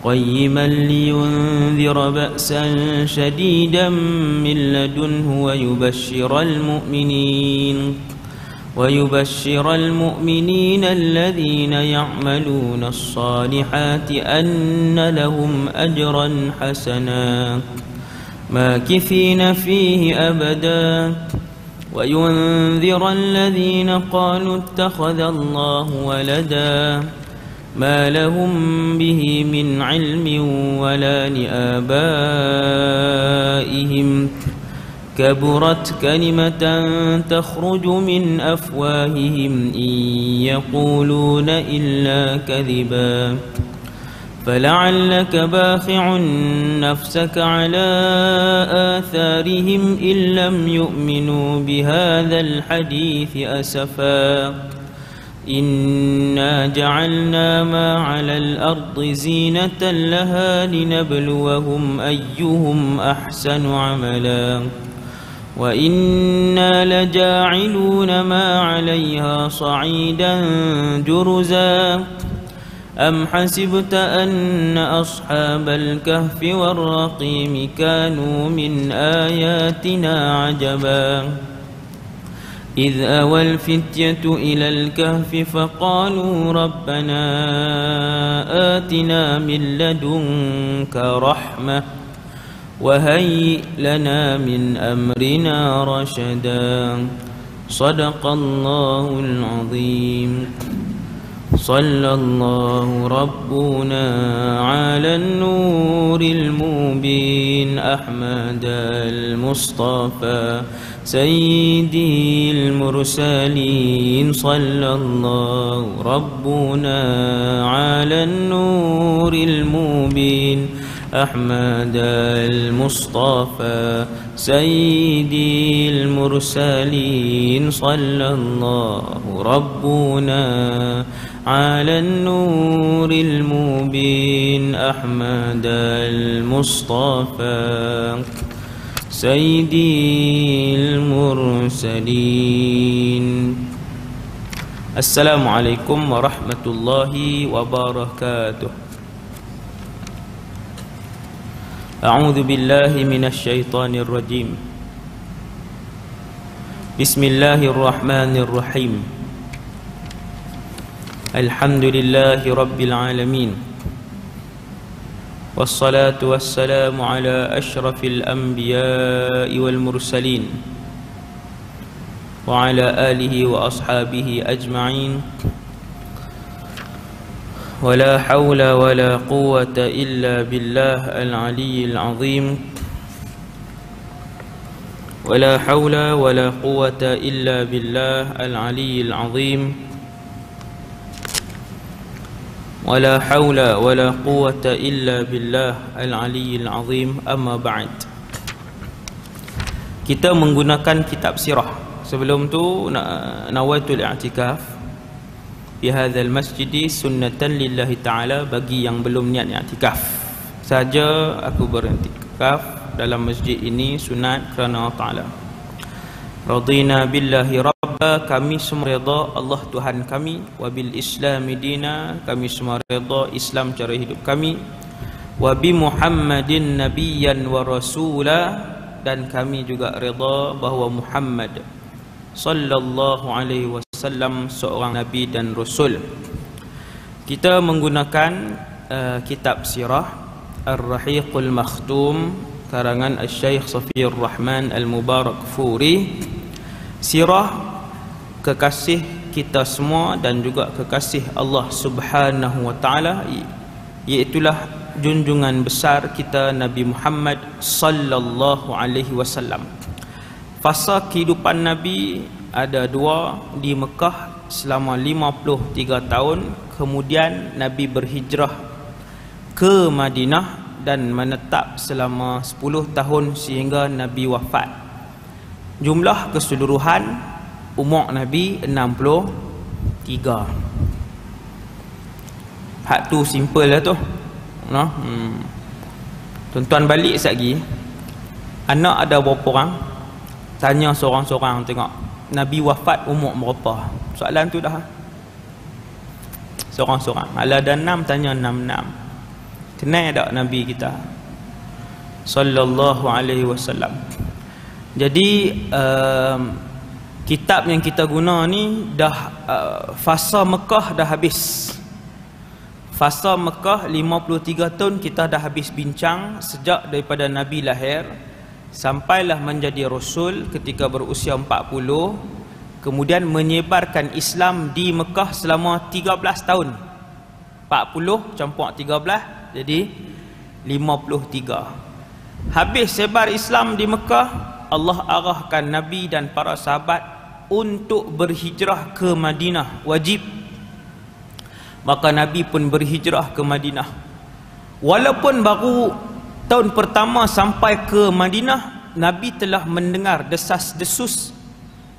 قيما لينذر بأسا شديدا من لدنه ويبشر المؤمنين الذين يعملون الصالحات أن لهم أجرا حسنا ماكثين فيه أبدا وينذر الذين قالوا اتخذ الله ولدا ما لهم به من علم ولا لآبائهم كبرت كلمة تخرج من أفواههم إن يقولون إلا كذبا فلعلك باخع نفسك على آثارهم إن لم يؤمنوا بهذا الحديث أسفا إنا جعلنا ما على الأرض زينة لها لنبلوهم أيهم أحسن عملا وإنا لجاعلون ما عليها صعيدا جرزا أم حسبت أن أصحاب الكهف والرقيم كانوا من آياتنا عجبا إذ أوى الفتية إلى الكهف فقالوا ربنا آتنا من لدنك رحمة وهيئ لنا من أمرنا رشدا صدق الله العظيم صلى الله ربنا على النور المبين أحمد المصطفى سيدي المرسلين صلى الله ربنا على النور المبين أحمد المصطفى سيدي المرسلين صلى الله ربنا على النور المبين أحمد المصطفى سيدي المرسلين. السلام عليكم ورحمة الله وبركاته. أعوذ بالله من الشيطان الرجيم. بسم الله الرحمن الرحيم. الحمد لله رب العالمين والصلاة والسلام على أشرف الأنبياء والمرسلين وعلى آله وأصحابه أجمعين ولا حول ولا قوة إلا بالله العلي العظيم ولا حول ولا قوة إلا بالله العلي العظيم ولا حول ولا قوة إلا بالله العلي العظيم. أما بعد. Kita menggunakan kitab sirah. Sebelum tu nawaitul i'tikaf fi hadzal masjid sunnatan lillahi ta'ala. Bagi yang belum niat i'tikaf saja, aku beriktikaf dalam masjid ini sunat kerana Allah Ta'ala. Radina billahi rabba, kami semua redha Allah Tuhan kami. Wa bil islami dina, kami semua redha Islam cara hidup kami. Wa bi Muhammadin nabiyyan wa rasula, dan kami juga redha bahawa Muhammad sallallahu alaihi wasallam seorang nabi dan rasul. Kita menggunakan kitab sirah Ar-Rahiqul Makhtum karangan Al-Syeikh Safiyur Rahman Al-Mubarakfuri. Sirah kekasih kita semua dan juga kekasih Allah Subhanahu wa taala, iaitulah junjungan besar kita Nabi Muhammad sallallahu alaihi wasallam. Fasa kehidupan Nabi ada dua, di Mekah selama 53 tahun, kemudian Nabi berhijrah ke Madinah dan menetap selama 10 tahun sehingga Nabi wafat. Jumlah keseluruhan umur Nabi 63. Hak tu simple lah tu. No? Tuan-tuan balik sekali. Anak ada berapa orang? Tanya seorang-seorang, tengok Nabi wafat umur berapa? Soalan tu dah. seorang-seorang. Ala ada 6 tanya 6. Kenal tak Nabi kita sallallahu alaihi wasallam? Jadi kitab yang kita guna ni dah fasa Mekah dah habis. Fasa Mekah 53 tahun kita dah habis bincang sejak daripada Nabi lahir sampailah menjadi Rasul ketika berusia 40, kemudian menyebarkan Islam di Mekah selama 13 tahun. 40 campur 13 jadi 53. Habis sebar Islam di Mekah, Allah arahkan Nabi dan para sahabat untuk berhijrah ke Madinah, wajib. Maka Nabi pun berhijrah ke Madinah. Walaupun baru tahun pertama sampai ke Madinah, Nabi telah mendengar desas-desus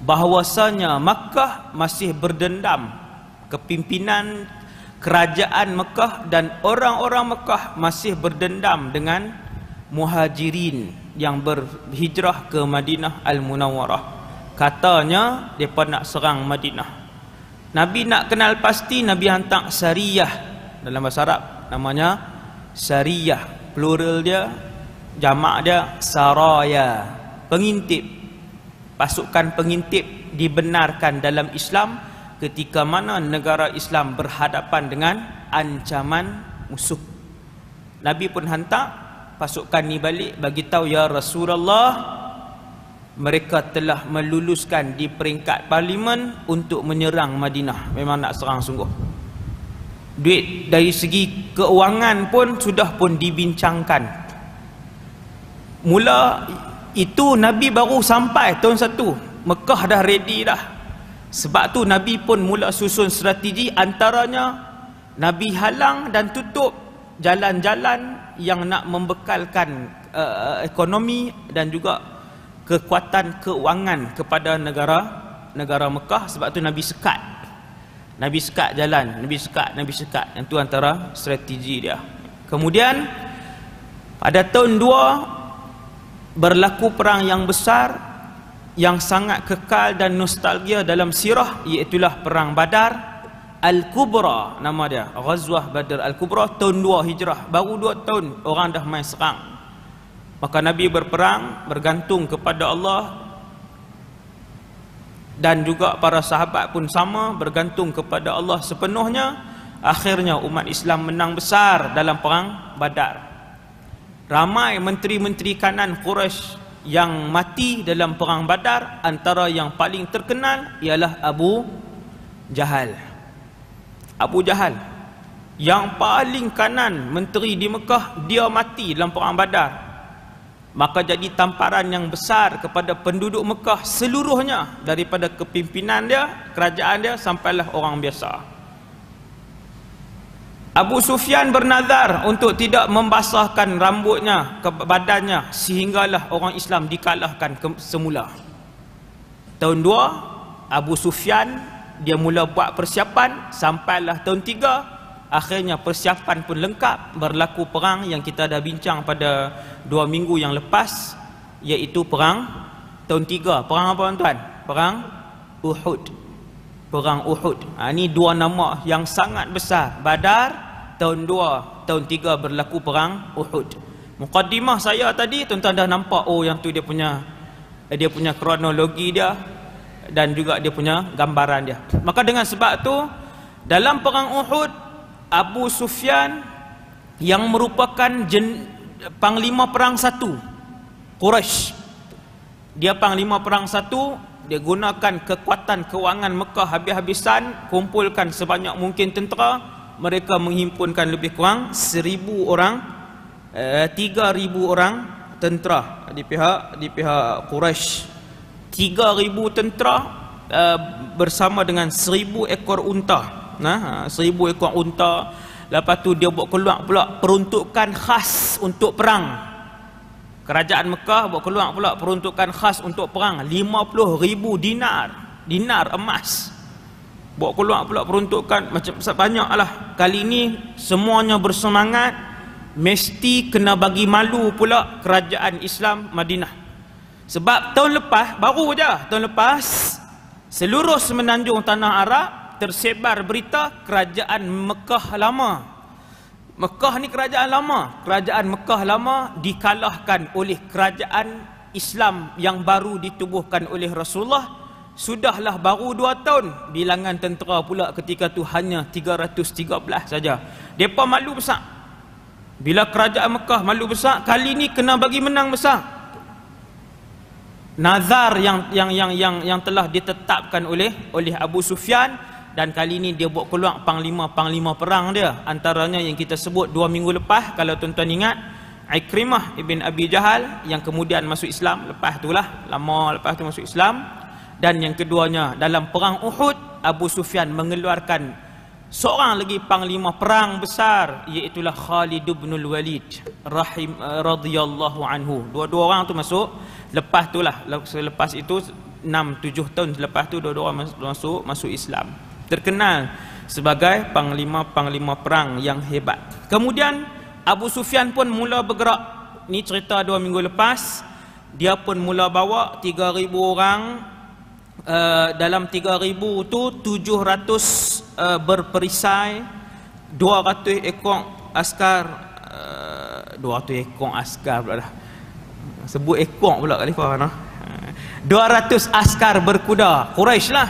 bahawasanya Makkah masih berdendam. Kepimpinan kerajaan Mekah dan orang-orang Mekah masih berdendam dengan Muhajirin yang berhijrah ke Madinah Al-Munawwarah. Katanya mereka nak serang Madinah. Nabi nak kenal pasti, Nabi hantar Sariyah. Dalam bahasa Arab namanya Sariyah, plural dia, jamak dia Saraya, pengintip. Pasukan pengintip dibenarkan dalam Islam ketika mana negara Islam berhadapan dengan ancaman musuh. Nabi pun hantar pasukan ni balik bagi tahu, ya Rasulullah, mereka telah meluluskan di peringkat parlimen untuk menyerang Madinah. Memang nak serang sungguh. Duit dari segi keuangan pun sudah pun dibincangkan. Mula itu Nabi baru sampai tahun 1, Mekah dah ready dah. Sebab tu Nabi pun mula susun strategi, antaranya Nabi halang dan tutup jalan-jalan yang nak membekalkan ekonomi dan juga kekuatan keuangan kepada negara Mekah. Sebab tu Nabi sekat. Nabi sekat jalan, Nabi sekat. Itu antara strategi dia. Kemudian pada tahun 2 berlaku perang yang besar yang sangat kekal dan nostalgia dalam sirah, iaitulah perang Badar Al-Kubra, nama dia, Ghazwah Badar Al-Kubra, tahun 2 Hijrah. Baru 2 tahun orang dah main serang. Maka Nabi berperang, bergantung kepada Allah, dan juga para sahabat pun sama, bergantung kepada Allah sepenuhnya. Akhirnya umat Islam menang besar dalam perang Badar. Ramai menteri-menteri kanan Quraisy yang mati dalam perang Badar. Antara yang paling terkenal ialah Abu Jahal. Abu Jahal yang paling kanan menteri di Mekah, dia mati dalam perang Badar. Maka jadi tamparan yang besar kepada penduduk Mekah seluruhnya, daripada kepimpinan dia, kerajaan dia, sampailah orang biasa. Abu Sufyan bernazar untuk tidak membasahkan rambutnya ke badannya sehinggalah orang Islam dikalahkan semula. Tahun 2 Abu Sufyan dia mula buat persiapan, sampailah tahun 3 akhirnya persiapan pun lengkap. Berlaku perang yang kita dah bincang pada 2 minggu yang lepas, iaitu perang tahun 3. Perang apa tuan? Perang Uhud. Perang Uhud. Ini 2 nama yang sangat besar. Badar tahun 2, tahun 3 berlaku perang Uhud. Mukaddimah saya tadi tuan-tuan dah nampak, oh yang tu dia punya kronologi dia dan juga dia punya gambaran dia. Maka dengan sebab tu dalam perang Uhud, Abu Sufyan yang merupakan panglima perang 1 Quraisy, dia panglima perang 1, dia gunakan kekuatan kewangan Mekah habis-habisan, kumpulkan sebanyak mungkin tentera. Mereka menghimpunkan lebih kurang 1,000 orang, 3,000 orang tentera di pihak Quraisy. 3,000 tentera bersama dengan 1,000 ekor unta. 1,000 ekor unta. Lepas tu dia buat keluar pula peruntukan khas untuk perang. Kerajaan Mekah buat keluar pula peruntukan khas untuk perang, 50,000 dinar emas. Buat keluar pula peruntukan macam banyak lah. Kali ini semuanya bersemangat, mesti kena bagi malu pula kerajaan Islam Madinah. Sebab tahun lepas, baru je tahun lepas, seluruh semenanjung tanah Arab tersebar berita kerajaan Mekah lama. Mekah ni kerajaan lama. Kerajaan Mekah lama dikalahkan oleh kerajaan Islam yang baru ditubuhkan oleh Rasulullah. Sudahlah baru 2 tahun. Bilangan tentera pula ketika tu hanya 313 saja. Depa malu besar. Bila kerajaan Mekah malu besar, kali ni kena bagi menang besar. Nazar yang telah ditetapkan oleh Abu Sufyan, dan kali ni dia buat keluar panglima perang dia. Antaranya yang kita sebut 2 minggu lepas, kalau tuan-tuan ingat, Ikrimah ibn Abi Jahal yang kemudian masuk Islam. Lepas itulah, lama lepas tu masuk Islam. Dan yang keduanya, dalam perang Uhud, Abu Sufyan mengeluarkan seorang lagi panglima perang besar, iaitulah Khalid bin Walid radhiyallahu anhu. Dua-dua orang tu masuk. Lepas itulah, selepas itu 6-7 tahun selepas tu, dua-dua orang masuk Islam. Terkenal sebagai panglima perang yang hebat. Kemudian Abu Sufyan pun mula bergerak. Ni cerita 2 minggu lepas. Dia pun mula bawa 3,000 orang. Dalam 3,000 tu 700 berperisai, 200 ekor askar, 200 ekor askar pula dah. Sebut ekor pula Khalifah noh. 200 askar berkuda. Quraisy lah.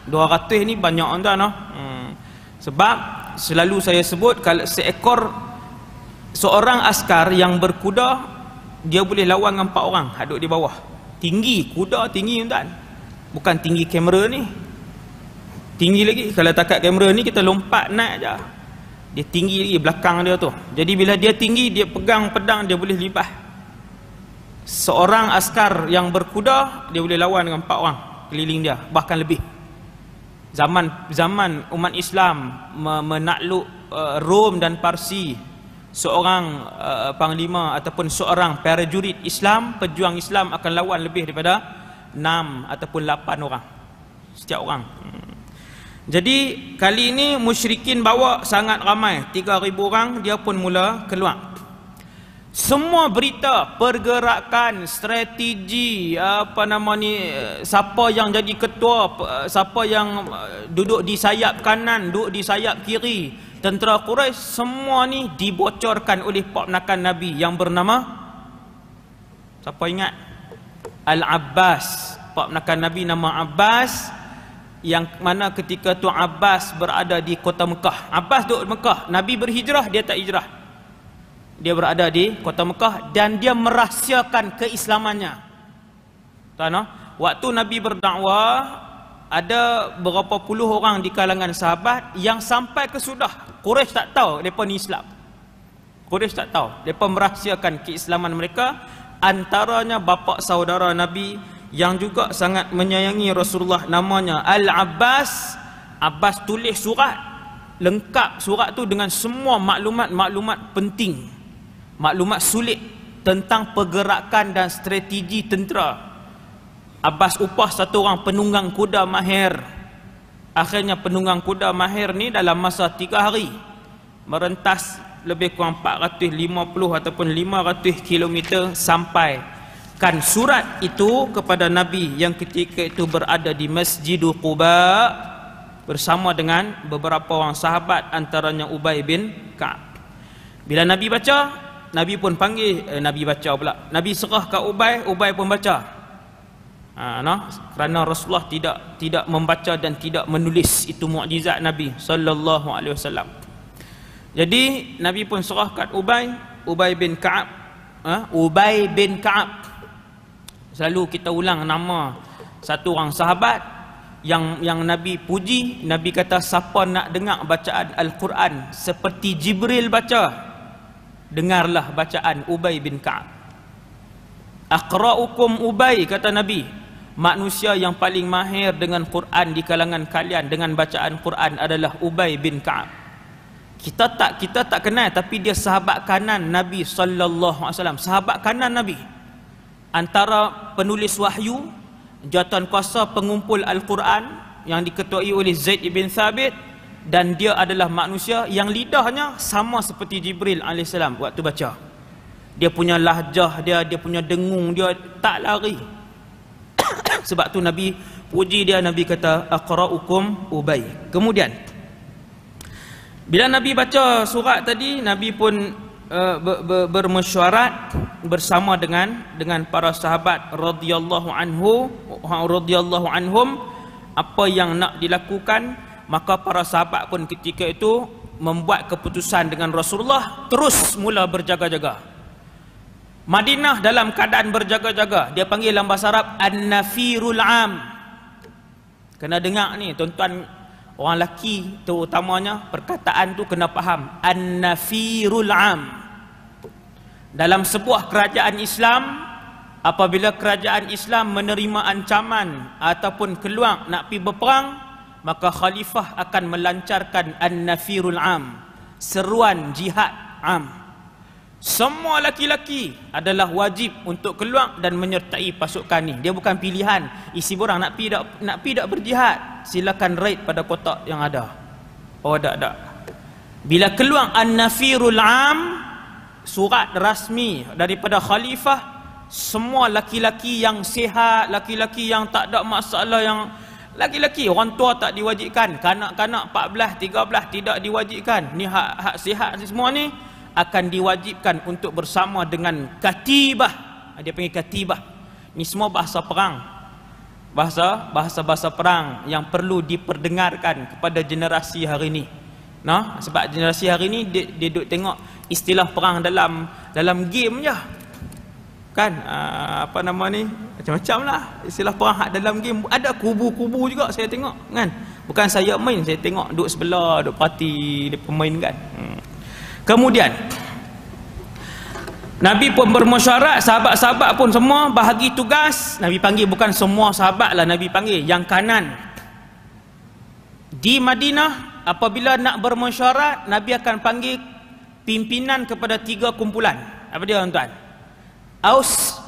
200 ni banyak tuan noh. Sebab selalu saya sebut, kalau seorang askar yang berkuda, dia boleh lawan dengan 4 orang duduk di bawah. Tinggi, kuda tinggi tuan. Bukan tinggi kamera ni. Tinggi lagi. Kalau takat kamera ni kita lompat naik je. Dia tinggi lagi belakang dia tu. Jadi bila dia tinggi, dia pegang pedang, dia boleh libas. Seorang askar yang berkuda, dia boleh lawan dengan 4 orang keliling dia, bahkan lebih. Zaman umat Islam menakluk Rom dan Parsi, seorang panglima ataupun seorang prajurit Islam, pejuang Islam akan lawan lebih daripada 6 ataupun 8 orang setiap orang. Jadi kali ini musyrikin bawa sangat ramai, 3,000 orang. Dia pun mula keluar. Semua berita, pergerakan, strategi, siapa yang jadi ketua, siapa yang duduk di sayap kanan, duduk di sayap kiri, tentera Quraisy, semua ni dibocorkan oleh ponakan Nabi yang bernama, siapa ingat? Al-Abbas. Ponakan Nabi nama Abbas, yang mana ketika tu Abbas berada di kota Mekah. Abbas duduk di Mekah. Nabi berhijrah, dia tak hijrah. Dia berada di kota Mekah dan dia merahsiakan keislamannya. Tuan, waktu Nabi berdakwah, ada berapa puluh orang di kalangan sahabat yang sampai ke sudah Quraisy tak tahu mereka ni Islam. Quraisy tak tahu. Mereka merahsiakan keislaman mereka. Antaranya bapa saudara Nabi yang juga sangat menyayangi Rasulullah, namanya Al-Abbas. Abbas tulis surat lengkap, surat tu dengan semua maklumat penting, maklumat sulit tentang pergerakan dan strategi tentera. Abbas upah satu orang penunggang kuda mahir. Akhirnya penunggang kuda mahir ni dalam masa 3 hari merentas lebih kurang 450 ataupun 500 km sampai kan surat itu kepada Nabi yang ketika itu berada di Masjidul Quba bersama dengan beberapa orang sahabat, antaranya Ubay bin Ka'ab. Bila Nabi baca, Nabi pun panggil, Nabi serah ke Ubay, Ubay pun baca. Kerana Rasulullah tidak membaca dan tidak menulis, itu mukjizat Nabi sallallahu alaihi wasallam. Jadi Nabi pun serahkan Ubay bin Ka'ab. Ubay bin Ka'ab. Selalu kita ulang nama satu orang sahabat yang Nabi puji. Nabi kata, siapa nak dengar bacaan Al-Quran seperti Jibril baca, dengarlah bacaan Ubay bin Ka'ab. Aqra'ukum Ubay, kata Nabi, manusia yang paling mahir dengan Quran di kalangan kalian, dengan bacaan Quran, adalah Ubay bin Ka'ab. Kita tak kenal, tapi dia sahabat kanan Nabi sallallahu alaihi wasallam, sahabat kanan Nabi, antara penulis wahyu, jawatan kuasa pengumpul Al-Quran yang diketuai oleh Zaid ibn Thabit, dan dia adalah manusia yang lidahnya sama seperti Jibril alaihissalam waktu baca. Dia punya lahjah dia punya dengung dia tak lari. Sebab tu Nabi puji dia, Nabi kata aqra'ukum Ubay. Kemudian bila Nabi baca surat tadi, Nabi pun bermesyuarat bersama dengan para sahabat radhiyallahu anhum apa yang nak dilakukan. Maka para sahabat pun ketika itu membuat keputusan dengan Rasulullah, terus mula berjaga-jaga. Madinah dalam keadaan berjaga-jaga. Dia panggil dalam bahasa Arab an-nafirul am. Kena dengar ni tuan-tuan, orang lelaki terutamanya, perkataan tu kena faham. An-nafirul am. Dalam sebuah kerajaan Islam, apabila kerajaan Islam menerima ancaman ataupun keluar nak pergi berperang, maka khalifah akan melancarkan an-nafirul am, seruan jihad am. Semua laki-laki adalah wajib untuk keluar dan menyertai pasukan ni. Dia bukan pilihan. Isi borang nak pergi tak berjihad, silakan raid pada kotak yang ada. Oh tak. Bila keluar an-nafirul am, surat rasmi daripada khalifah, semua laki-laki yang sihat, laki-laki yang tak ada masalah, yang laki-laki orang tua tak diwajibkan, kanak-kanak 14, 13 tidak diwajibkan. Ni hak sihat semua ni akan diwajibkan untuk bersama dengan katibah. Dia panggil katibah. Ni semua bahasa perang. Bahasa perang yang perlu diperdengarkan kepada generasi hari ni. Nah, sebab generasi hari ni dia duk tengok istilah perang dalam game je. Kan apa nama ni, macam-macam lah istilah perang hak dalam game. Ada kubu-kubu juga saya tengok kan. Bukan saya main, saya tengok duduk sebelah, duduk parti dia pemain kan. Kemudian Nabi pun bermesyuarat, sahabat-sahabat pun semua bahagi tugas. Nabi panggil, bukan semua sahabat lah, Nabi panggil yang kanan. Di Madinah apabila nak bermesyuarat, Nabi akan panggil pimpinan kepada 3 kumpulan. Apa dia tuan-tuan? Aus,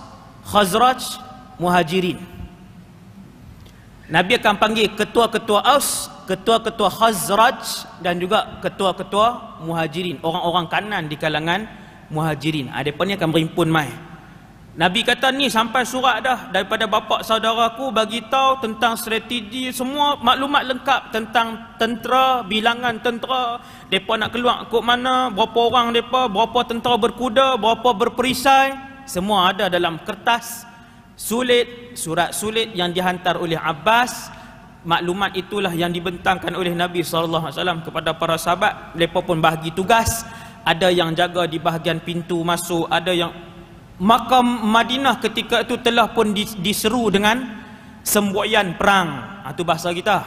Khazraj, Muhajirin. Nabi akan panggil ketua-ketua Aus, ketua-ketua Khazraj dan juga ketua-ketua Muhajirin, orang-orang kanan di kalangan Muhajirin. Mereka ni akan berimpun mai. Nabi kata ni sampai surat dah daripada bapa saudaraku, bagi tahu tentang strategi, semua maklumat lengkap tentang tentera, bilangan tentera, depa nak keluar kok mana, berapa orang depa, berapa tentera berkuda, berapa berperisai, semua ada dalam kertas sulit, surat sulit yang dihantar oleh Abbas. Maklumat itulah yang dibentangkan oleh Nabi SAW kepada para sahabat. Mereka pun bahagi tugas. Ada yang jaga di bahagian pintu masuk, ada yang Makam Madinah ketika itu telah pun diseru dengan semboyan perang. Itu bahasa kita.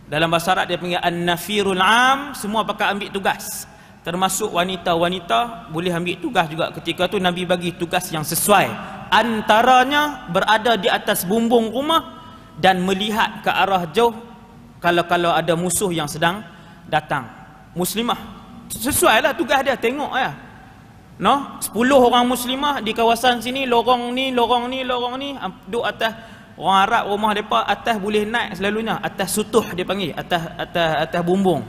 Dalam bahasa Arab dia panggil an-nafirul am, semua pakai ambil tugas. Termasuk wanita-wanita boleh ambil tugas juga. Ketika itu Nabi bagi tugas yang sesuai. Antaranya berada di atas bumbung rumah dan melihat ke arah jauh kalau ada musuh yang sedang datang. Muslimah sesuai lah tugas dia, tengok ya. No, 10 orang muslimah di kawasan sini, lorong ni, duduk atas. Orang Arab rumah depa atas boleh naik selalunya, atas sutuh dia panggil, atas bumbung.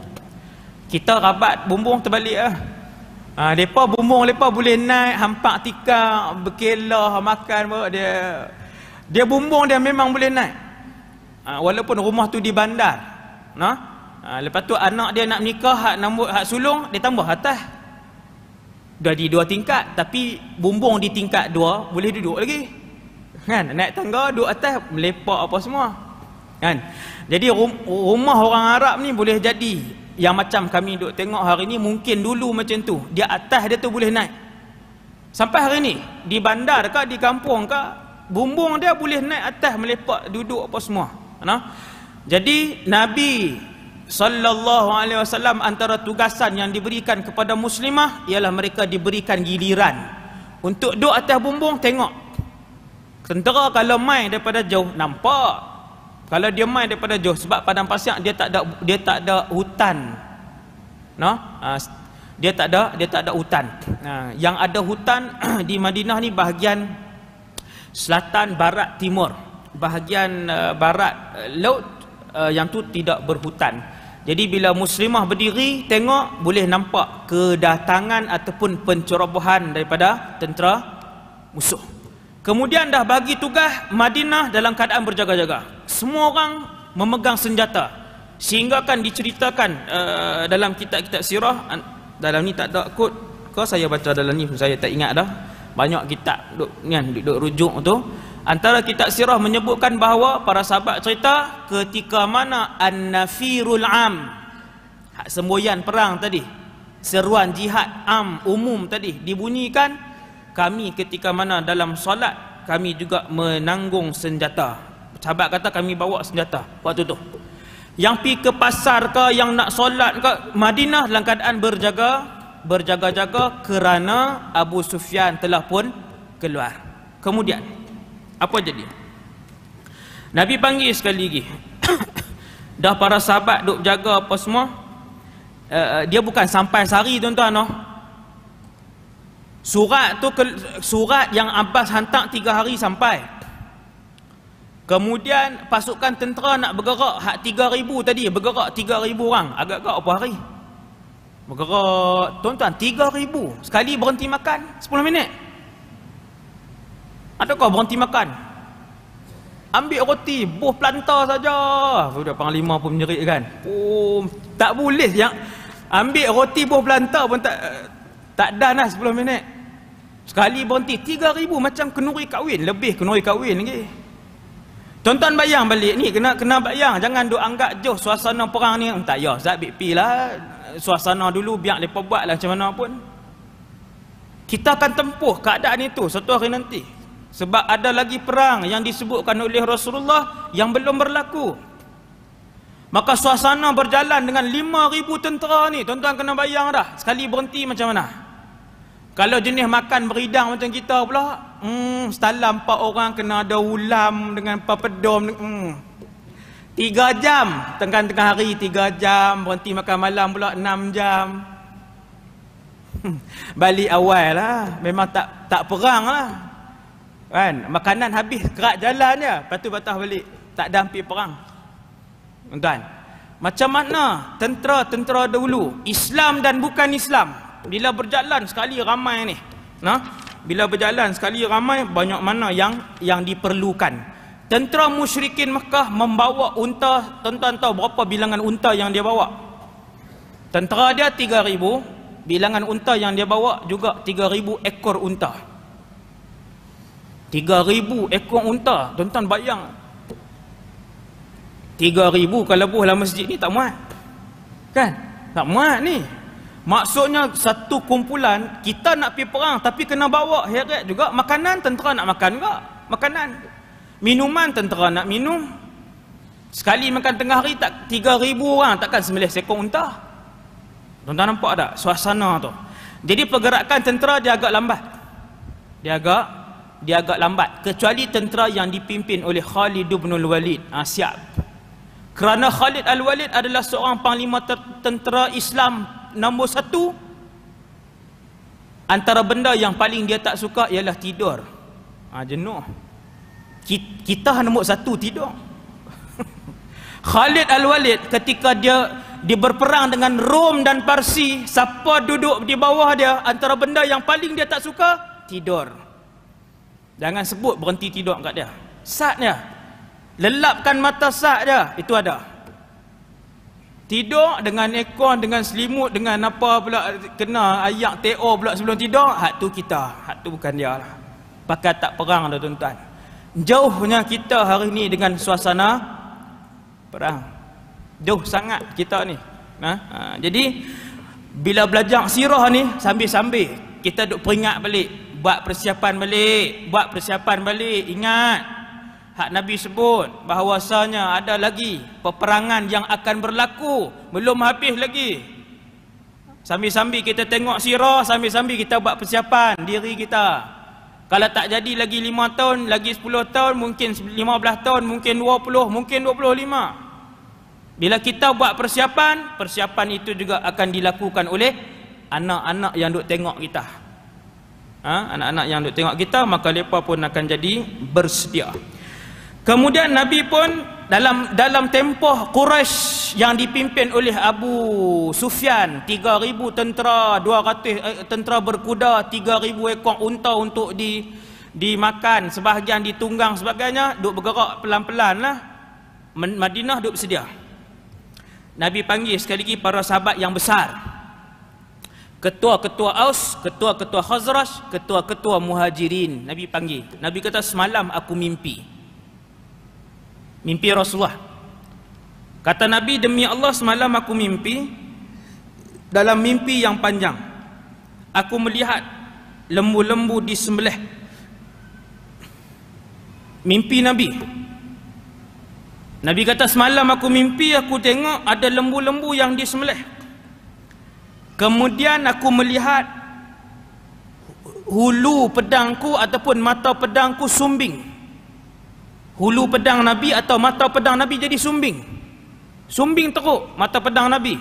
Kita rabat bumbung terbalik lah. Depa bumbung depa boleh naik, hampak tikar, berkelah, makan bawa dia bumbung dia memang boleh naik. Walaupun rumah tu di bandar. Lepas tu anak dia nak menikah, hak sulung, dia tambah atas. Dah di 2 tingkat, tapi bumbung di tingkat 2 boleh duduk lagi. Kan? Naik tangga, duduk atas, melepak apa semua. Kan? Jadi rumah orang Arab ni boleh jadi yang macam kami duk tengok hari ni, mungkin dulu macam tu. Dia atas dia tu boleh naik. Sampai hari ni di bandar ke di kampung ke, bumbung dia boleh naik atas, melepak, duduk apa semua. Jadi Nabi sallallahu alaihi wasallam, antara tugasan yang diberikan kepada muslimah ialah mereka diberikan giliran untuk duduk atas bumbung tengok. Tentera kalau main daripada jauh nampak. Kalau dia main daripada jauh, sebab padang pasir dia tak ada hutan. Dia tak ada hutan. Yang ada hutan di Madinah ni bahagian selatan, barat, timur. Bahagian barat laut yang tu tidak berhutan. Jadi bila muslimah berdiri tengok, boleh nampak kedatangan ataupun pencerobohan daripada tentera musuh. Kemudian dah bagi tugas Madinah dalam keadaan berjaga-jaga. semua orang memegang senjata, sehingga kan diceritakan dalam kitab-kitab sirah. Dalam ni tak ada kod ke, saya baca dalam ni saya tak ingat dah, banyak kitab duk rujuk tu. Antara kitab sirah menyebutkan bahawa para sahabat cerita ketika mana an-nafirul am, semboyan perang tadi, seruan jihad am umum tadi dibunyikan, kami ketika mana dalam solat kami juga menanggung senjata. Sahabat kata kami bawa senjata waktu tu. Yang pi ke pasar ke, yang nak solat ke Madinah dalam keadaan berjaga-jaga kerana Abu Sufyan telah pun keluar. Kemudian apa jadi? Nabi panggil sekali lagi. Dah para sahabat duk jaga apa semua. Dia bukan sampai sehari tuan-tuan. Surat tu surat yang Abbas hantar 3 hari sampai. Kemudian pasukan tentera nak bergerak, hak 3,000 tadi bergerak 3,000 orang. Agak-agak apa hari? Bergerak tuan-tuan 3,000. Sekali berhenti makan 10 minit. Adakah berhenti makan? Ambil roti, buah plantar saja. Sudah panglima pun menjerit kan. Oh, tak boleh yang ambil roti buah plantar pun tak dan lah 10 minit. Sekali berhenti 3,000 macam kenuri kahwin, lebih kenuri kahwin lagi. Tuan-tuan bayang balik ni, kena bayang, jangan duk anggap jauh suasana perang ni. Tak ya, Zat pi lah suasana dulu, biar depa buatlah macam mana pun. Kita akan tempuh keadaan itu satu hari nanti. Sebab ada lagi perang yang disebutkan oleh Rasulullah yang belum berlaku. Maka suasana berjalan dengan 5,000 tentera ni, tuan-tuan kena bayang dah. Sekali berhenti macam mana? Kalau jenis makan beridang macam kita pula, setalam 4 orang kena ada ulam dengan papedom. 3 jam, tengah-tengah hari 3 jam, berhenti makan malam pula 6 jam. Balik awal lah, memang tak perang lah. Kan, makanan habis kerak jalan je, lepas tu patah balik, tak ada hampir perang. Tuan, macam mana tentera-tentera dahulu, Islam dan bukan Islam, bila berjalan sekali ramai ni, bila berjalan sekali ramai, banyak mana yang diperlukan. Tentera musyrikin Mekah membawa unta. Tuan-tuan tahu berapa bilangan unta yang dia bawa? Tentera dia 3,000, bilangan unta yang dia bawa juga 3,000 ekor unta. 3,000 ekor unta. Tuan-tuan bayang, 3,000 kalau buh dalam masjid ni tak muat. Kan? Tak muat ni. Maksudnya satu kumpulan, kita nak pergi perang tapi kena bawa heret juga makanan. Tentera nak makan juga makanan. Minuman tentera nak minum. Sekali makan tengah hari tak 3,000 orang, takkan 9 ekor unta. Tuan-tuan nampak tak suasana tu? Jadi pergerakan tentera dia agak lambat. Dia agak lambat, kecuali tentera yang dipimpin oleh Khalid bin Walid. Siap. Kerana Khalid Al-Walid adalah seorang panglima tentera Islam nombor 1. Antara benda yang paling dia tak suka ialah tidur. Jenuh. Kita nombor 1 tidur. Khalid Al-Walid ketika dia berperang dengan Rom dan Parsi, siapa duduk di bawah dia, antara benda yang paling dia tak suka, tidur. Jangan sebut berhenti tidur kat dia. Sat dia. Lelapkan mata sat dia, itu ada. Tidur dengan aircon, dengan selimut, dengan apa pula, kena ayak TO pula sebelum tidur, hak tu kita, hak tu bukan dia lah. Pakai tak perang dah tuan-tuan. Jauhnya kita hari ni dengan suasana perang. Jauh sangat kita ni. Jadi bila belajar sirah ni, sambil-sambil kita duk peringat balik, buat persiapan balik. Ingat hak Nabi sebut bahawasanya ada lagi peperangan yang akan berlaku, belum habis lagi. Sambil-sambil kita tengok sirah, sambil-sambil kita buat persiapan diri kita. Kalau tak jadi lagi 5 tahun, lagi 10 tahun, mungkin 15 tahun, mungkin 20, mungkin 25. Bila kita buat persiapan itu juga akan dilakukan oleh anak-anak yang duk tengok kita. Anak-anak yang duk tengok kita, maka mereka pun akan jadi bersedia. Kemudian Nabi pun dalam tempoh Quraisy yang dipimpin oleh Abu Sufyan, 3,000 tentera, 200 tentera berkuda, 3,000 ekor unta untuk dimakan, sebahagian ditunggang sebagainya, duk bergerak pelan-pelan lah. Madinah duk bersedia. Nabi panggil sekali lagi para sahabat yang besar, ketua-ketua Aus, ketua-ketua Khazraj, ketua-ketua Muhajirin. Nabi panggil. Nabi kata, semalam aku mimpi Rasulullah. Kata Nabi, demi Allah semalam aku mimpi. Dalam mimpi yang panjang, aku melihat lembu-lembu disembelih. Mimpi Nabi. Nabi kata, semalam aku mimpi, aku tengok ada lembu-lembu yang disembelih. Kemudian aku melihat hulu pedangku ataupun mata pedangku sumbing. Hulu pedang Nabi atau mata pedang Nabi jadi sumbing. Sumbing teruk mata pedang Nabi.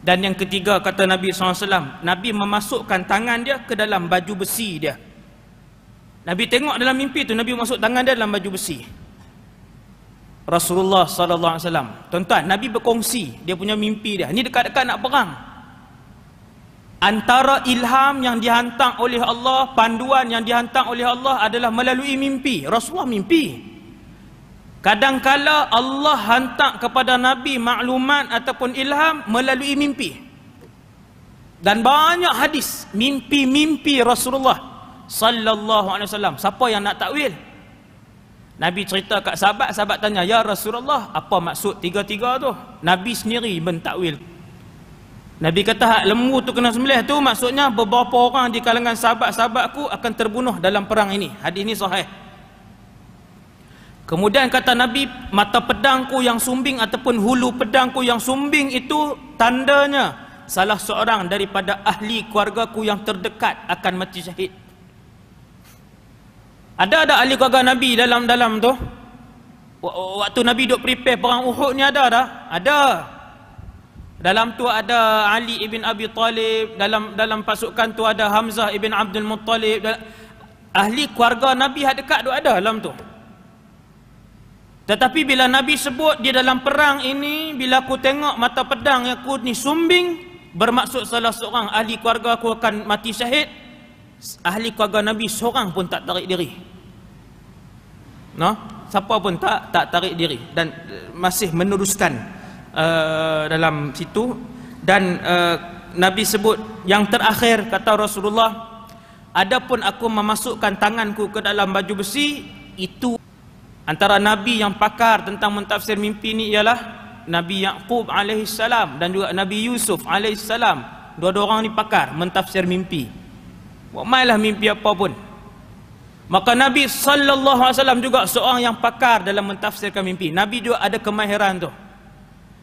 Dan yang ketiga, kata Nabi SAW, Nabi memasukkan tangan dia ke dalam baju besi dia. Nabi tengok dalam mimpi tu, Nabi masuk tangan dia dalam baju besi. Rasulullah SAW, tuan-tuan, Nabi berkongsi dia punya mimpi dia. Ini dekat-dekat nak perang. Antara ilham yang dihantar oleh Allah, panduan yang dihantar oleh Allah adalah melalui mimpi. Rasulullah mimpi. Kadang-kala Allah hantar kepada Nabi maklumat ataupun ilham melalui mimpi. Dan banyak hadis mimpi-mimpi Rasulullah sallallahu alaihi wasallam. Siapa yang nak takwil? Nabi cerita kat sahabat, sahabat tanya, ya Rasulullah, apa maksud tiga-tiga tu? Nabi sendiri mentakwil. Nabi kata, hak lembu tu kena sembelih tu maksudnya beberapa orang di kalangan sahabat-sahabatku akan terbunuh dalam perang ini. Hadis ini sahih. Kemudian kata Nabi, mata pedangku yang sumbing ataupun hulu pedangku yang sumbing itu tandanya salah seorang daripada ahli keluargaku yang terdekat akan mati syahid. Ada ahli keluarga Nabi dalam tu? Waktu Nabi duk prepare perang Uhud ni ada dah? Ada. Dalam tu ada Ali ibn Abi Talib, dalam pasukan tu ada Hamzah ibn Abdul Muttalib. Ahli keluarga Nabi yang dekat tu ada dalam tu. Tetapi bila Nabi sebut dia dalam perang ini, bila aku tengok mata pedang yang aku ni sumbing, bermaksud salah seorang ahli keluarga aku akan mati syahid. Ahli keluarga Nabi seorang pun tak tarik diri. No? Siapa pun tak tarik diri dan masih meneruskan dalam situ. Dan Nabi sebut yang terakhir, kata Rasulullah, adapun aku memasukkan tanganku ke dalam baju besi, itu antara Nabi yang pakar tentang mentafsir mimpi ni ialah Nabi Yaqub alaihissalam dan juga Nabi Yusuf alaihissalam. Dua-dua orang ni pakar mentafsir mimpi. Buat mainlah mimpi apa pun. Maka Nabi SAW juga seorang yang pakar dalam mentafsirkan mimpi. Nabi juga ada kemahiran tu.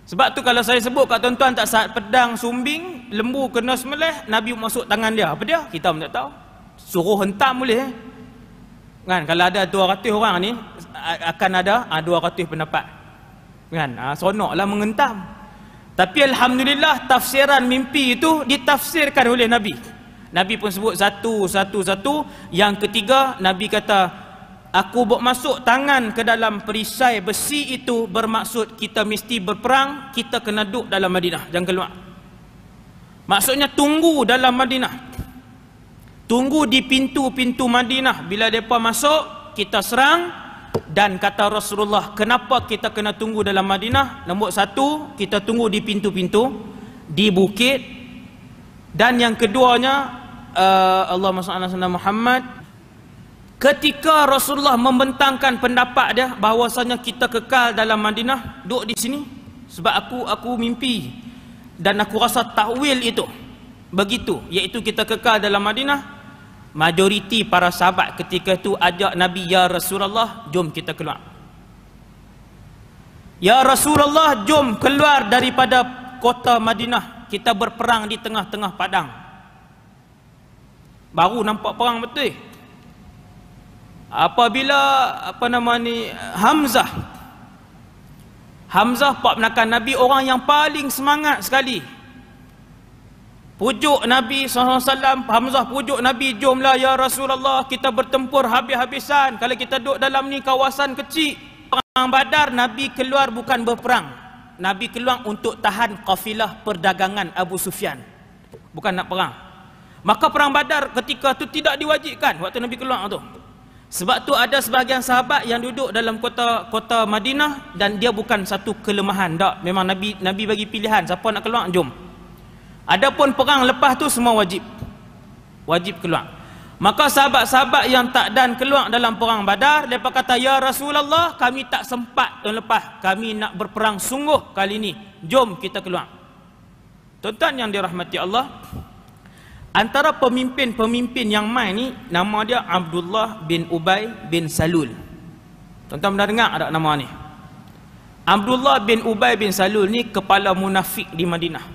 Sebab tu kalau saya sebut kat tuan-tuan, tak saat pedang sumbing, lembu kena sembelih, Nabi masuk tangan dia. Apa dia? Kita pun tak tahu. Suruh hentam boleh. Kan? Kalau ada 200 orang ni, akan ada 200 pendapat. Kan? Sonoklah mengentam. Tapi Alhamdulillah, tafsiran mimpi itu ditafsirkan oleh Nabi. Nabi pun sebut satu. Yang ketiga, Nabi kata, aku bawa masuk tangan ke dalam perisai besi itu bermaksud kita mesti berperang, kita kena duduk dalam Madinah, jangan keluar. Maksudnya tunggu dalam Madinah. Tunggu di pintu-pintu Madinah. Bila mereka masuk, kita serang. Dan kata Rasulullah, kenapa kita kena tunggu dalam Madinah? Nombor satu, kita tunggu di pintu-pintu, di bukit. Dan yang keduanya, Allahumma salli ala Muhammad, ketika Rasulullah membentangkan pendapat dia bahawasanya kita kekal dalam Madinah, duduk di sini sebab aku mimpi dan aku rasa takwil itu begitu, iaitu kita kekal dalam Madinah. Majoriti para sahabat ketika itu ajak Nabi, ya Rasulullah, jom kita keluar. Ya Rasulullah, jom keluar daripada kota Madinah, kita berperang di tengah-tengah padang. Baru nampak perang betul. Apabila Hamzah pak menakan Nabi, orang yang paling semangat sekali, pujuk Nabi SAW. Hamzah pujuk Nabi, jomlah ya Rasulullah, kita bertempur habis-habisan. Kalau kita duduk dalam ni kawasan kecil. Perang Badar, Nabi keluar bukan berperang, Nabi keluar untuk tahan kafilah perdagangan Abu Sufyan, bukan nak perang. Maka perang Badar ketika tu tidak diwajibkan waktu Nabi keluar tu. Sebab tu ada sebahagian sahabat yang duduk dalam kota Madinah dan dia bukan satu kelemahan. Tak, memang Nabi bagi pilihan, siapa nak keluar jom. Adapun perang lepas tu semua wajib keluar. Maka sahabat-sahabat yang tak dan keluar dalam perang Badar, mereka kata, ya Rasulullah, kami tak sempat tahun lepas, kami nak berperang sungguh kali ini, jom kita keluar. Tuan-tuan yang dirahmati Allah, antara pemimpin-pemimpin yang main ni, nama dia Abdullah bin Ubay bin Salul. Tuan-tuan pernah dengar ada nama ni? Abdullah bin Ubay bin Salul ni kepala munafik di Madinah.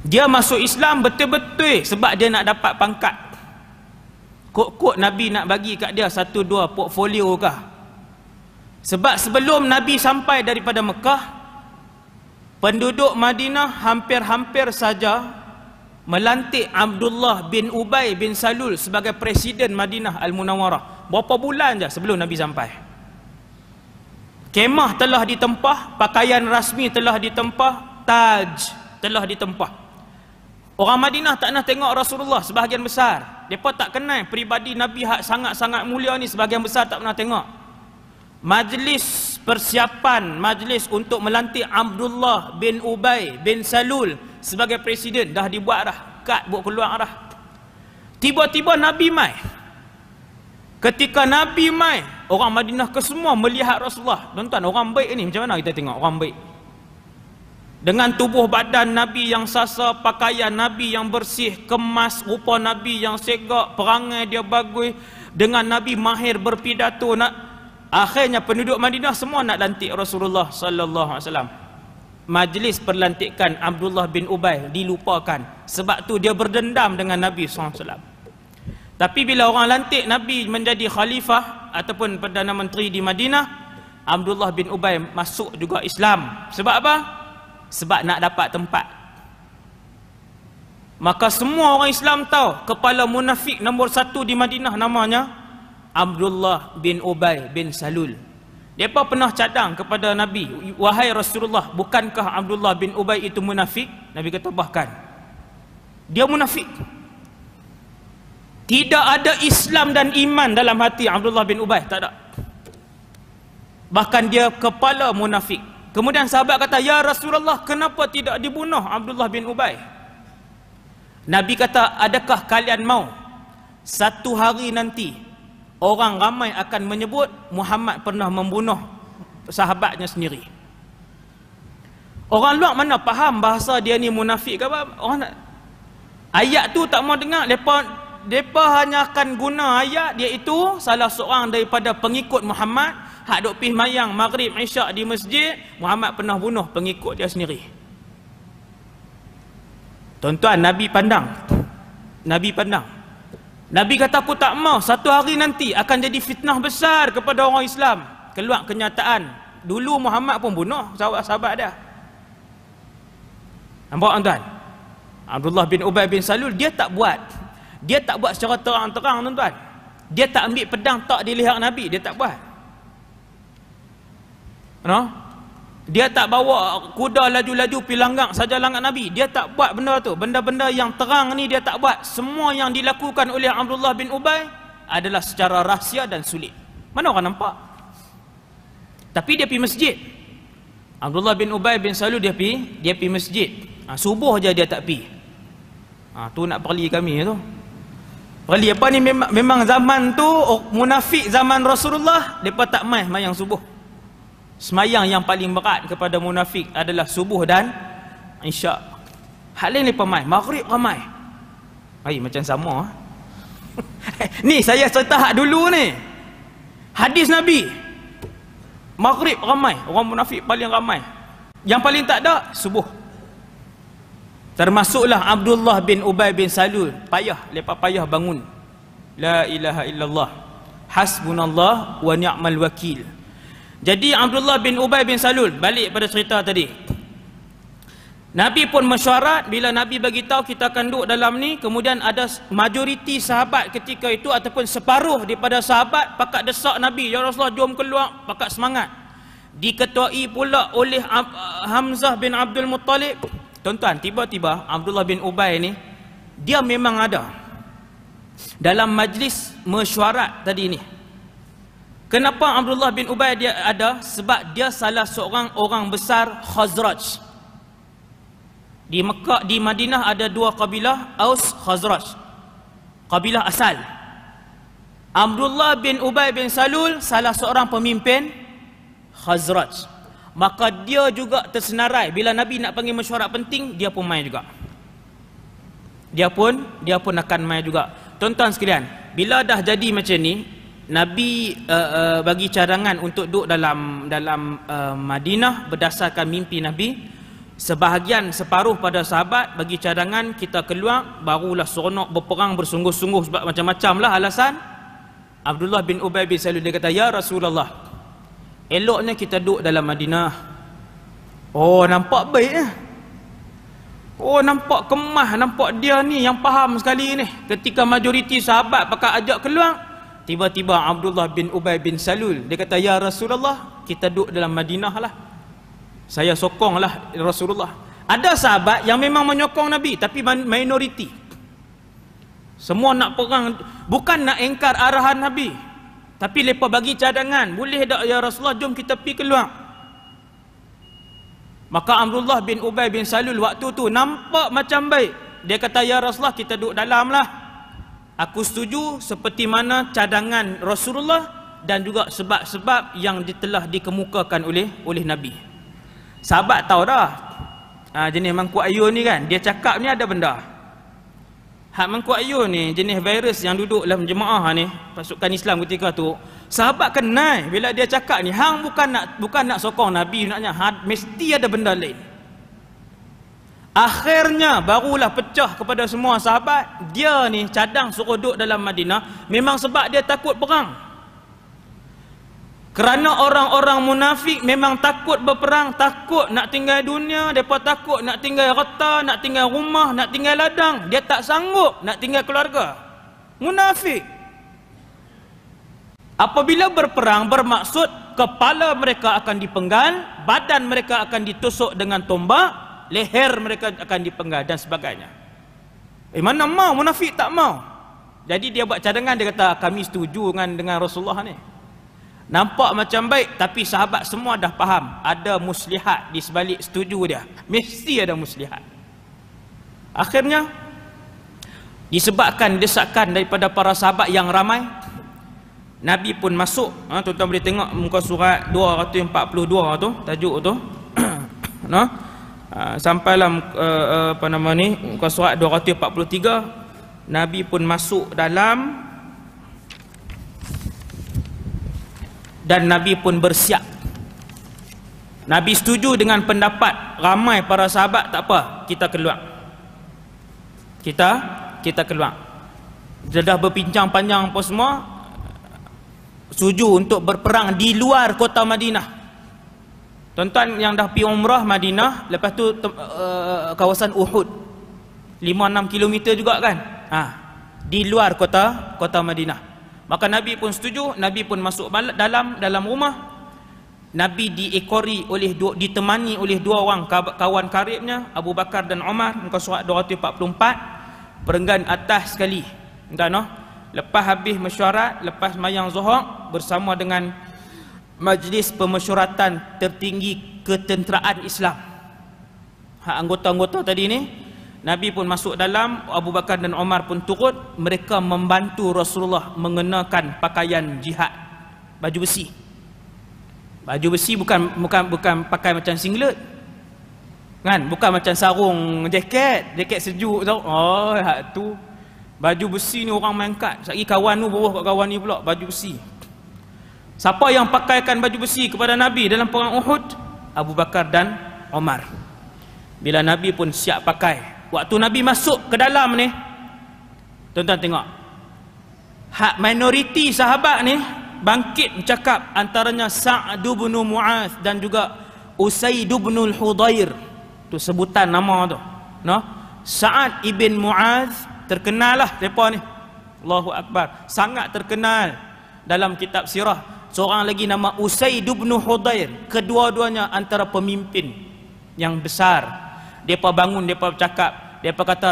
Dia masuk Islam betul-betul sebab dia nak dapat pangkat. Kok Nabi nak bagi kat dia 1-2 portfolio kah? Sebab sebelum Nabi sampai daripada Mekah, penduduk Madinah hampir-hampir saja melantik Abdullah bin Ubay bin Salul sebagai presiden Madinah Al-Munawwarah. Berapa bulan je sebelum Nabi sampai. Kemah telah ditempah, pakaian rasmi telah ditempah, taj telah ditempah. Orang Madinah tak nak tengok Rasulullah sebahagian besar. Mereka tak kenal peribadi Nabi hak sangat-sangat mulia ni, sebahagian besar tak pernah tengok. Majlis persiapan, majlis untuk melantik Abdullah bin Ubay bin Salul sebagai presiden dah dibuat dah. Kad buat keluar dah. Tiba-tiba Nabi mai. Ketika Nabi mai, orang Madinah kesemua melihat Rasulullah. Tuan-tuan, orang baik ni macam mana kita tengok orang baik? Dengan tubuh badan Nabi yang sasa, pakaian Nabi yang bersih, kemas, rupa Nabi yang segak, perangai dia bagus, dengan Nabi mahir berpidato. Akhirnya penduduk Madinah semua nak lantik Rasulullah sallallahu alaihi wasallam. Majlis perlantikan Abdullah bin Ubay dilupakan. Sebab tu dia berdendam dengan Nabi sallallahu alaihi wasallam. Tapi bila orang lantik Nabi menjadi khalifah ataupun Perdana Menteri di Madinah, Abdullah bin Ubay masuk juga Islam. Sebab apa? Sebab nak dapat tempat. Maka semua orang Islam tahu kepala munafik nombor 1 di Madinah namanya Abdullah bin Ubay bin Salul. Mereka pernah cadang kepada Nabi, wahai Rasulullah, bukankah Abdullah bin Ubay itu munafik? Nabi kata bahkan dia munafik. Tidak ada Islam dan iman dalam hati Abdullah bin Ubay, tak ada. Bahkan dia kepala munafik. Kemudian sahabat kata, ya Rasulullah, kenapa tidak dibunuh Abdullah bin Ubay? Nabi kata, adakah kalian mau satu hari nanti orang ramai akan menyebut Muhammad pernah membunuh sahabatnya sendiri? Orang luar mana faham bahasa dia ni munafik ke apa? Ayat tu tak mau dengar. Mereka hanya akan guna ayat, iaitu salah seorang daripada pengikut Muhammad hak duk pergi mayang maghrib isyak di masjid, Muhammad pernah bunuh pengikut dia sendiri. Tuan-tuan, Nabi pandang. Nabi kata, aku tak mau satu hari nanti akan jadi fitnah besar kepada orang Islam. Keluar kenyataan, dulu Muhammad pun bunuh sahabat-sahabat dia. Nampak tuan-tuan? Abdullah bin Ubay bin Salul, dia tak buat secara terang-terang, tuan-tuan. Dia tak ambil pedang tak dilihat Nabi, dia tak buat. Dia tak bawa kuda laju-laju pergi langgang saja langgang Nabi. Dia tak buat benda tu. Benda-benda yang terang ni dia tak buat. Semua yang dilakukan oleh Abdullah bin Ubay adalah secara rahsia dan sulit. Mana orang nampak? Tapi dia pergi masjid. Abdullah bin Ubay bin Salul dia pergi masjid. Subuh je dia tak pergi. Tu nak perli kami tu. Perli apa ni, memang zaman tu munafik zaman Rasulullah, depa tak mai mayang subuh. Semayang yang paling berat kepada munafik adalah subuh dan isyak. Hal lain lepas mai, maghrib ramai. Macam sama. Ni saya cerita hak dulu ni. Hadis Nabi. Maghrib ramai, orang munafik paling ramai. Yang paling tak ada subuh. Termasuklah Abdullah bin Ubay bin Salul. Lepas payah bangun. La ilaha illallah. Hasbunallah wa ni'mal wakil. Jadi Abdullah bin Ubay bin Salul, balik pada cerita tadi. Nabi pun mesyuarat, bila Nabi bagi tahu kita akan duduk dalam ni, kemudian ada majoriti sahabat ketika itu ataupun separuh daripada sahabat pakat desak Nabi, ya Rasulullah jom keluar, pakat semangat. Diketuai pula oleh Hamzah bin Abdul Muttalib. Tuan-tuan, tiba-tiba Abdullah bin Ubay ni dia memang ada dalam majlis mesyuarat tadi ni. Kenapa Abdullah bin Ubay dia ada? Sebab dia salah seorang orang besar Khazraj. Di Mekah, di Madinah ada dua kabilah, Aus, Khazraj, kabilah asal. Abdullah bin Ubay bin Salul salah seorang pemimpin Khazraj. Maka dia juga tersenarai bila Nabi nak panggil mesyuarat penting, dia pun main juga. Dia pun akan main juga. Tuan-tuan sekalian, bila dah jadi macam ni, Nabi bagi cadangan untuk duduk dalam Madinah berdasarkan mimpi Nabi. Sebahagian separuh pada sahabat bagi cadangan kita keluar, barulah seronok berperang bersungguh-sungguh sebab macam-macam lah alasan. Abdullah bin Ubay bin Salul dia kata, ya Rasulullah, eloknya kita duduk dalam Madinah. Oh, nampak baik eh. Oh, nampak kemah, nampak dia ni yang faham sekali ni. Ketika majoriti sahabat pakai ajak keluar, tiba-tiba Abdullah bin Ubay bin Salul dia kata, ya Rasulullah, kita duduk dalam Madinah lah. Saya sokonglah Rasulullah. Ada sahabat yang memang menyokong Nabi, tapi minoriti. Semua nak perang, bukan nak engkar arahan Nabi, tapi mereka bagi cadangan, boleh tak ya Rasulullah, jom kita pergi keluar. Maka Abdullah bin Ubay bin Salul waktu tu nampak macam baik. Dia kata, ya Rasulullah, kita duduk dalam lah. Aku setuju seperti mana cadangan Rasulullah dan juga sebab-sebab yang telah dikemukakan oleh Nabi. Sahabat tahu dah, jenis Mangku Ayun ni kan, dia cakap ni ada benda. Hak Mangku Ayun ni jenis virus yang duduk dalam jemaah ni, pasukan Islam ketika tu. Sahabat kenal bila dia cakap ni, hang bukan nak sokong Nabi, naknya mesti ada benda lain. Akhirnya barulah pecah kepada semua sahabat, dia ni cadang suruh duduk dalam Madinah memang sebab dia takut perang. Kerana orang-orang munafik memang takut berperang, takut nak tinggal dunia, mereka takut nak tinggal harta, nak tinggal rumah, nak tinggal ladang. Dia tak sanggup nak tinggal keluarga. Munafik. Apabila berperang bermaksud kepala mereka akan dipenggal, badan mereka akan ditusuk dengan tombak, leher mereka akan dipenggal dan sebagainya. Mana mau? Munafik tak mau. Jadi dia buat cadangan, dia kata kami setuju dengan Rasulullah ni. Nampak macam baik, tapi sahabat semua dah faham ada muslihat di sebalik setuju dia. Mesti ada muslihat. Akhirnya disebabkan desakan daripada para sahabat yang ramai, Nabi pun masuk. Tuan-tuan boleh tengok muka surat 242 tu, tajuk tu. Sampailah muka surat 243, Nabi pun masuk dalam. Dan Nabi pun bersiap. Nabi setuju dengan pendapat ramai para sahabat, tak apa, kita keluar. Kita keluar. Dia dah berbincang panjang apa semua, setuju untuk berperang di luar kota Madinah. Tuan-tuan yang dah pergi umrah Madinah, lepas tu kawasan Uhud 5-6 km juga kan, di luar kota Madinah. Maka Nabi pun setuju, Nabi pun masuk dalam rumah. Nabi ditemani oleh dua orang kawan karibnya, Abu Bakar dan Umar. Muka surat 244, perenggan atas sekali. Lepas habis mesyuarat, lepas mayang Zuhur, bersama dengan majlis pemesyuratan tertinggi ketenteraan Islam, anggota-anggota tadi ni, Nabi pun masuk dalam, Abu Bakar dan Umar pun turut. Mereka membantu Rasulullah mengenakan pakaian jihad, baju besi. Baju besi bukan pakai macam singlet, kan? Bukan macam sarung jaket sejuk tau. Oh, hak tu baju besi ni orang main kad. Sekali kawan tu bawah kat kawan ni pula baju besi. Siapa yang pakaikan baju besi kepada Nabi dalam perang Uhud? Abu Bakar dan Umar. Bila Nabi pun siap pakai, waktu Nabi masuk ke dalam ni, tuan-tuan tengok, hak minoriti sahabat ni bangkit bercakap, antaranya Sa'd bin Mu'adz dan juga Usaid bin Al-Hudayr. Tu sebutan nama tu. Sa'ad ibn Mu'adz, terkenal lah mereka ni. Allahu Akbar, sangat terkenal dalam kitab sirah. Seorang lagi nama Usaid bin Hudayr. Kedua-duanya antara pemimpin yang besar. Mereka bangun, mereka bercakap, mereka kata,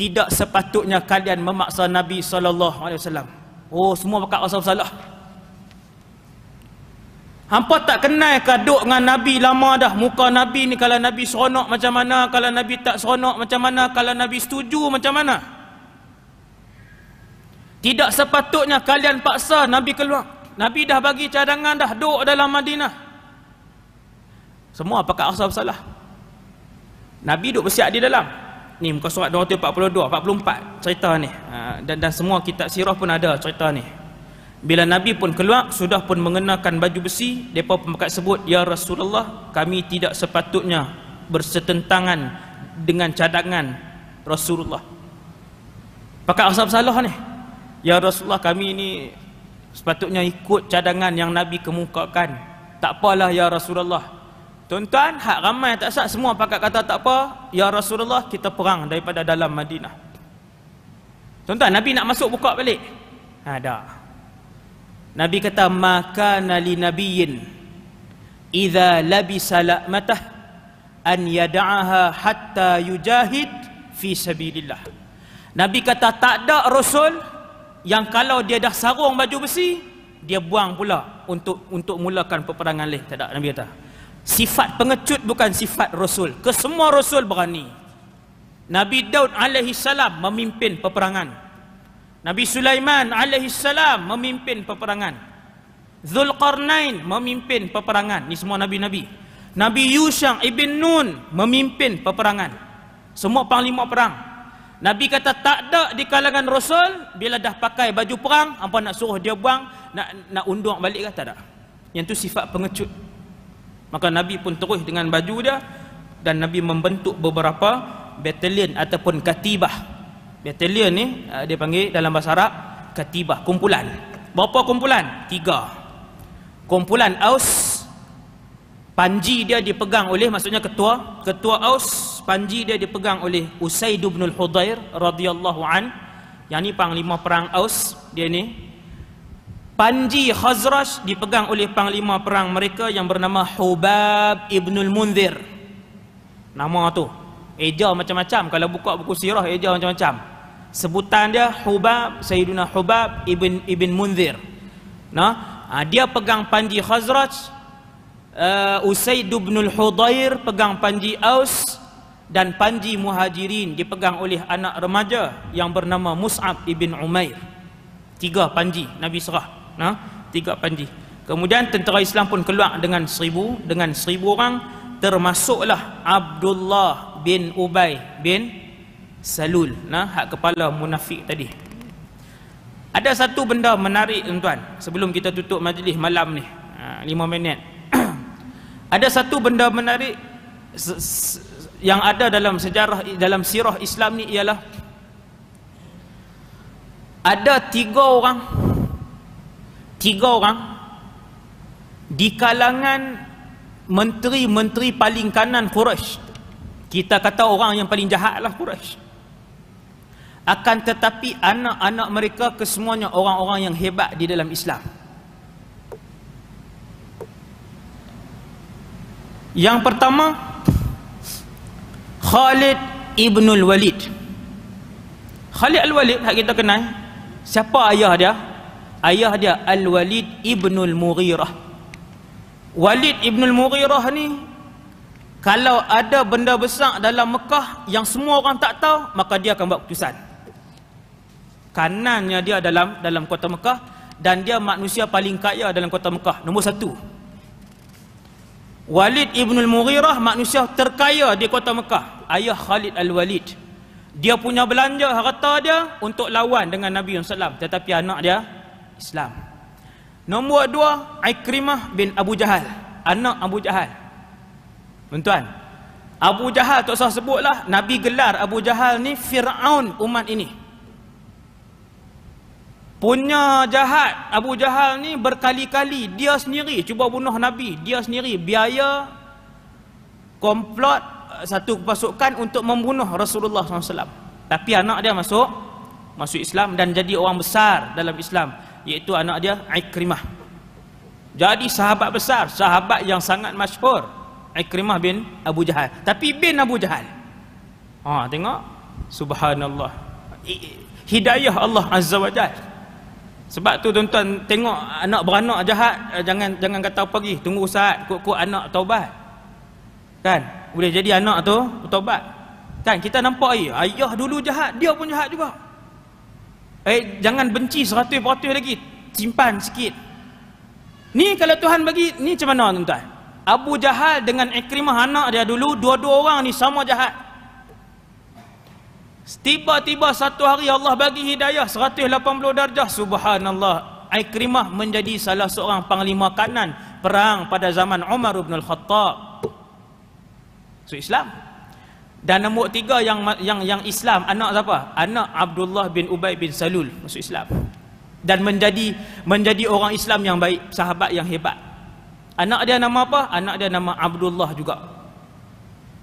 tidak sepatutnya kalian memaksa Nabi SAW. Oh, semua pakat asal salah. Hampa tak kenal ke duk dengan Nabi lama dah. Muka Nabi ni kalau Nabi seronok macam mana, kalau Nabi tak seronok macam mana, kalau Nabi setuju macam mana. Tidak sepatutnya kalian paksa Nabi keluar. Nabi dah bagi cadangan dah, duk dalam Madinah. Semua pakat asal salah. Nabi duk bersiap di dalam. Ni muka surat 242, 44 cerita ni. Dan semua kitab sirah pun ada cerita ni. Bila Nabi pun keluar, sudah pun mengenakan baju besi, mereka pun sebut, ya Rasulullah, kami tidak sepatutnya bersetentangan dengan cadangan Rasulullah. Pakai asal salah ni. Ya Rasulullah, kami ni sepatutnya ikut cadangan yang Nabi kemukakan. Tak apalah ya Rasulullah. Tuan-tuan, hak ramai tak sah, semua pakai kata tak apa, ya Rasulullah, kita perang daripada dalam Madinah. Tuan-tuan, Nabi nak masuk buka balik. Dah. Nabi kata, maka nali nabiyyin idza labisa la'matah an yad'aha hatta yujahid fi sabilillah. Nabi kata tak ada rasul yang kalau dia dah sarung baju besi, dia buang pula untuk mulakan peperangan lain. Tak ada. Nabi kata sifat pengecut bukan sifat rasul. Kesemua rasul berani. Nabi Daud alaihi salam memimpin peperangan. Nabi Sulaiman alaihi salam memimpin peperangan. Zulqarnain memimpin peperangan. Ni semua nabi-nabi. Nabi Yusha ibn Nun memimpin peperangan. Semua panglima perang. Nabi kata tak ada di kalangan rasul bila dah pakai baju perang, apa nak suruh dia buang, nak undur balik ke? Tak ada. Yang tu sifat pengecut. Maka Nabi pun terus dengan baju dia, dan Nabi membentuk beberapa batalion ataupun katibah. Batalion ni dia panggil dalam bahasa Arab katibah, kumpulan. Berapa kumpulan? 3. Kumpulan Aus, panji dia dipegang oleh, maksudnya ketua Aus, panji dia dipegang oleh Usaid bin Hudayr radhiyallahu an. Yang ni panglima perang Aus dia ni. Panji Khazraj dipegang oleh panglima perang mereka yang bernama Hubab ibnul Munzir. Nama tu eja macam-macam. Kalau buka buku sirah, eja macam-macam. Sebutan dia Hubab, Sayyiduna Hubab ibn Munzir. Dia pegang panji Khazraj, Usaid bin Hudayr pegang panji Aus, dan panji Muhajirin dipegang oleh anak remaja yang bernama Mus'ab ibn Umair. 3 panji Nabi serah. 3 panji. Kemudian tentera Islam pun keluar dengan 1000 orang, termasuklah Abdullah bin Ubay bin Salul, hak kepala munafik tadi. Ada satu benda menarik tuan-tuan, sebelum kita tutup majlis malam ni, 5 minit. Ada satu benda menarik yang ada dalam sejarah, dalam sirah Islam ni, ialah ada 3 orang di kalangan menteri-menteri paling kanan Quraisy. Kita kata orang yang paling jahat lah Quraisy. Akan tetapi anak-anak mereka kesemuanya orang-orang yang hebat di dalam Islam. Yang pertama, Khalid ibnul Walid. Khalid al-Walid, hak kita kenal. Siapa ayah dia? Ayah dia Al-Walid ibnul Mughirah. Walid ibnul Mughirah ni, kalau ada benda besar dalam Mekah yang semua orang tak tahu, maka dia akan buat keputusan. Kanannya dia dalam kota Mekah, dan dia manusia paling kaya dalam kota Mekah, nombor 1. Walid ibnul Mughirah manusia terkaya di kota Mekah, ayah Khalid al-Walid. Dia punya belanja harta dia untuk lawan dengan Nabi SAW, tetapi anak dia Islam. Nombor 2, Ikrimah bin Abu Jahal, anak Abu Jahal. Tuan-tuan, Abu Jahal tak usah sebutlah, Nabi gelar Abu Jahal ni Fir'aun umat ini. Punya jahat Abu Jahal ni berkali-kali dia sendiri cuba bunuh Nabi, dia sendiri biaya komplot satu pasukan untuk membunuh Rasulullah SAW. Tapi anak dia masuk Islam dan jadi orang besar dalam Islam, iaitu anak dia Ikrimah. Jadi sahabat besar, sahabat yang sangat masyhur, Ikrimah bin Abu Jahal. Tapi bin Abu Jahal. Tengok, Subhanallah. Hidayah Allah Azza wa Jalla. Sebab tu tuan-tuan tengok anak beranak jahat, jangan kata pergi, tunggu saat kok anak taubat. Kan? Boleh jadi anak tu bertaubat. Kan kita nampak ayah dulu jahat, dia pun jahat juga. Jangan benci 100% lagi, simpan sikit. Ni kalau Tuhan bagi, ni macam mana tuan-tuan? Abu Jahal dengan Ikrimah anak dia dulu, dua-dua orang ni sama jahat. Tiba-tiba satu hari Allah bagi hidayah 180 darjah. Subhanallah. Ikrimah menjadi salah seorang panglima kanan perang pada zaman Umar bin Al-Khattab. So Islam. Dan nombor 3 yang Islam, anak siapa? Anak Abdullah bin Ubay bin Salul masuk Islam. Dan menjadi orang Islam yang baik, sahabat yang hebat. Anak dia nama apa? Anak dia nama Abdullah juga.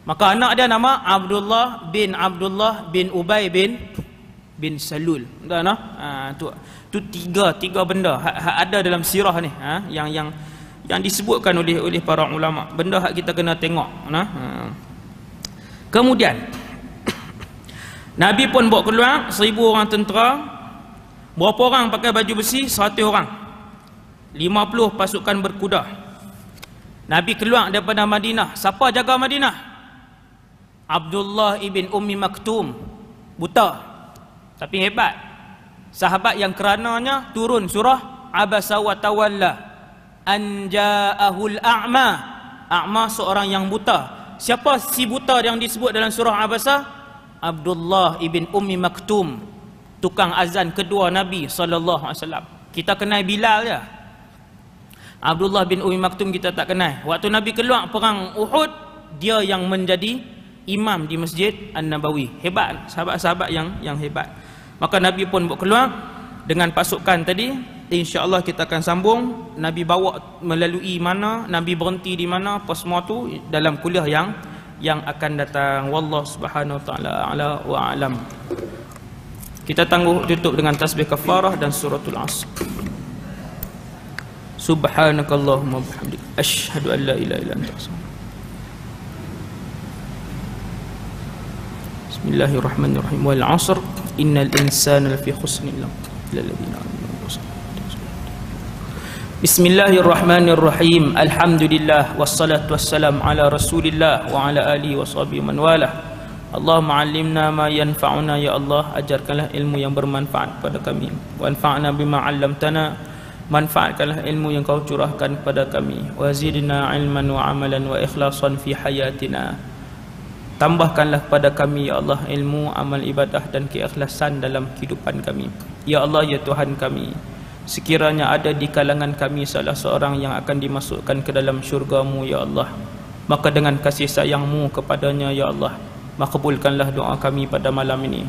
Maka anak dia nama Abdullah bin Ubay bin Salul. Dah nah? Tu tiga benda ada dalam sirah ni, yang disebutkan oleh para ulama. Benda hak kita kena tengok, nah. Kemudian Nabi pun bawa keluar 1000 orang tentera. Berapa orang pakai baju besi? 100 orang. 50 pasukan berkuda. Nabi keluar daripada Madinah. Siapa jaga Madinah? Abdullah ibn Ummi Maktum. Buta tapi hebat. Sahabat yang kerananya turun surah Abasa wa Tawalla an ja'ahul a'ma. A'ma seorang yang buta. Siapa si buta yang disebut dalam surah Abasa? Abdullah ibn Ummi Maktum, tukang azan kedua Nabi SAW. Kita kenal Bilal je. Abdullah bin Ummi Maktum kita tak kenal. Waktu Nabi keluar perang Uhud, dia yang menjadi imam di Masjid An-Nabawi. Hebat, sahabat-sahabat yang hebat. Maka Nabi pun keluar dengan pasukan tadi. InsyaAllah kita akan sambung. Nabi bawa melalui mana, Nabi berhenti di mana, apa semua tu dalam kuliah yang akan datang. Wallahu subhanahu wa ta'ala ala wa alam. Kita tutup dengan tasbih kafarah dan suratul Asr. Subhanakallahumma bihamdik asyhadu an la ilaha illa anta astaghfiruka. Bismillahirrahmanirrahim. Wal 'asr innal insana lafi khusr illa alladziina amanu. Bismillahirrahmanirrahim. Alhamdulillah wassalatu wassalam ala Rasulillah wa ala alihi washabihi man walah. Allahumma 'allimna ma yanfa'una, ya Allah ajarkanlah ilmu yang bermanfaat pada kami. Wanfa'na bima 'allamtana, manfaatkanlah ilmu yang kau curahkan kepada kami. Wa zidna 'ilman wa 'amalan wa ikhlasan fi hayatina. Tambahkanlah kepada kami ya Allah ilmu, amal ibadah dan keikhlasan dalam kehidupan kami. Ya Allah ya Tuhan kami, sekiranya ada di kalangan kami salah seorang yang akan dimasukkan ke dalam syurga-Mu ya Allah, maka dengan kasih sayang-Mu kepadanya ya Allah, makbulkanlah doa kami pada malam ini.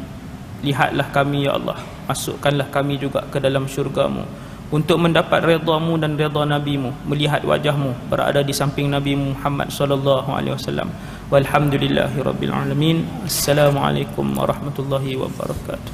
Lihatlah kami ya Allah, masukkanlah kami juga ke dalam syurga-Mu untuk mendapat redha-Mu dan redha Nabi-Mu, melihat wajah-Mu, berada di samping Nabi Muhammad sallallahu alaihi wasallam. Walhamdulillahirabbil alamin. Assalamualaikum warahmatullahi wabarakatuh.